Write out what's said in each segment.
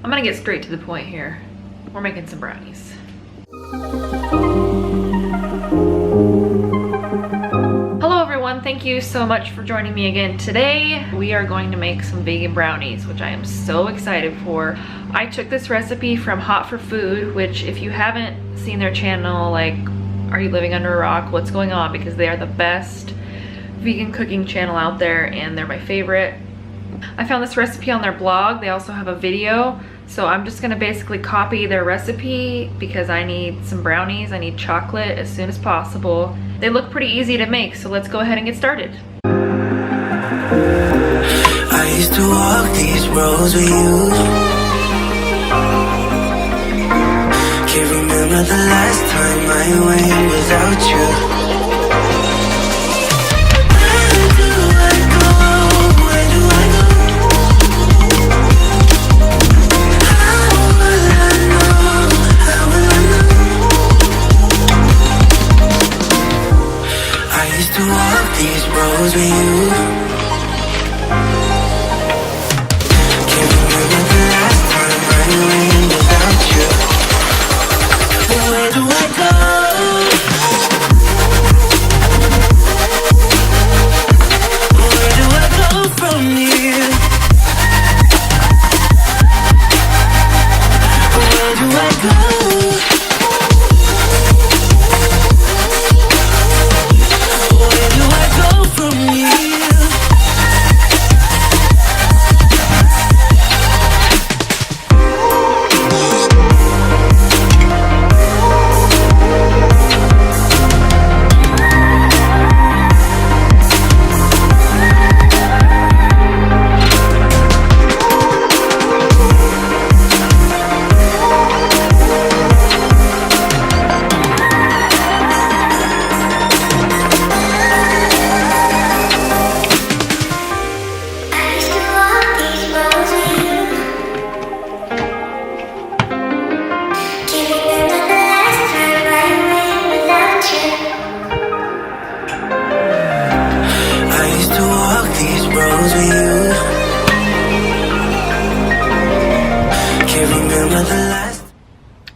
I'm gonna get straight to the point here. We're making some brownies. Hello everyone, thank you so much for joining me again. Today we are going to make some vegan brownies, which I am so excited for. I took this recipe from Hot for Food, which if you haven't seen their channel, like, are you living under a rock? What's going on? Because they are the best vegan cooking channel out there and they're my favorite. I found this recipe on their blog. They also have a video, so I'm just gonna basically copy their recipe because I need some brownies. I need chocolate as soon as possible. They look pretty easy to make, so let's go ahead and get started. I used to walk these roads with you. Can't remember the last time I went without you. To walk these roads with you. Can't remember the last time I went without you. Where do I go? Where do I go from here? Where do I go?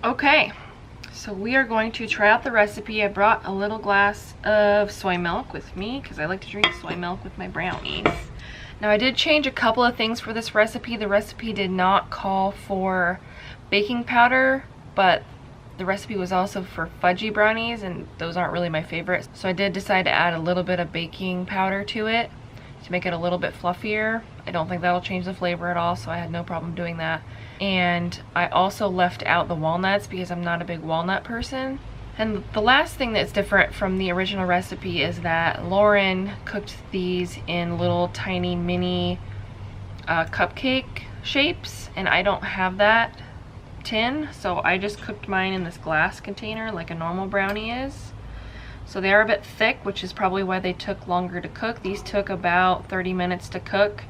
Okay, so we are going to try out the recipe. I brought a little glass of soy milk with me because I like to drink soy milk with my brownies. Now I did change a couple of things for this recipe. The recipe did not call for baking powder, but the recipe was also for fudgy brownies, and those aren't really my favorites. So I did decide to add a little bit of baking powder to it to make it a little bit fluffier. I don't think that'll change the flavor at all, so I had no problem doing that. And I also left out the walnuts because I'm not a big walnut person. And the last thing that's different from the original recipe is that Lauren cooked these in little tiny mini cupcake shapes, and I don't have that tin, so I just cooked mine in this glass container like a normal brownie is. So they are a bit thick, which is probably why they took longer to cook. These took about 30 minutes to cook,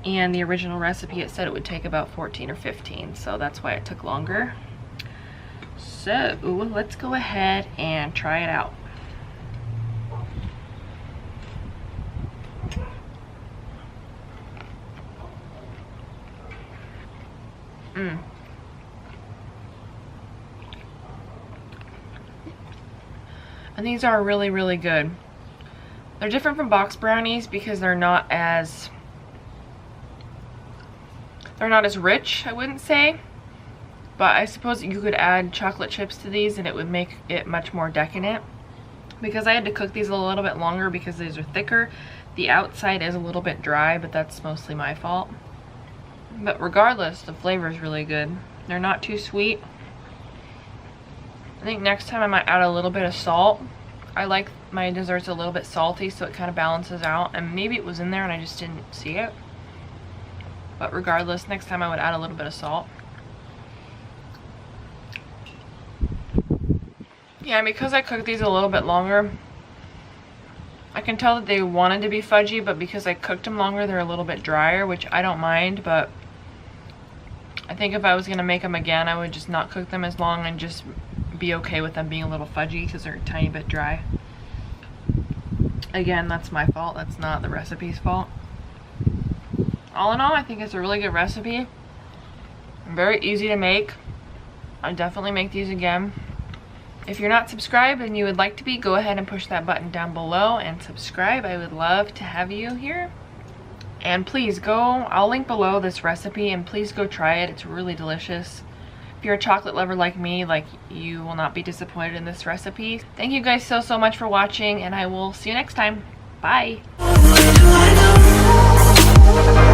and the original recipe, it said it would take about 14 or 15, so that's why it took longer. So let's go ahead and try it out. And these are really, really good. They're different from box brownies because they're not as rich, I wouldn't say. But I suppose you could add chocolate chips to these and it would make it much more decadent. Because I had to cook these a little bit longer because these are thicker. The outside is a little bit dry, but that's mostly my fault. But regardless, the flavor is really good. They're not too sweet. I think next time I might add a little bit of salt. I like my desserts a little bit salty, so it kind of balances out. And maybe it was in there and I just didn't see it. But regardless, next time I would add a little bit of salt. Yeah, and because I cooked these a little bit longer, I can tell that they wanted to be fudgy, but because I cooked them longer, they're a little bit drier, which I don't mind, but I think if I was going to make them again, I would just not cook them as long and just be okay with them being a little fudgy because they're a tiny bit dry. Again, that's my fault. That's not the recipe's fault. All in all, I think it's a really good recipe. Very easy to make. I definitely make these again. If you're not subscribed and you would like to be, go ahead and push that button down below and subscribe. I would love to have you here. And please go, I'll link below this recipe, and please go try it. It's really delicious. If you're a chocolate lover like me, like, you will not be disappointed in this recipe. Thank you guys so much for watching, and I will see you next time. Bye. Where do I go?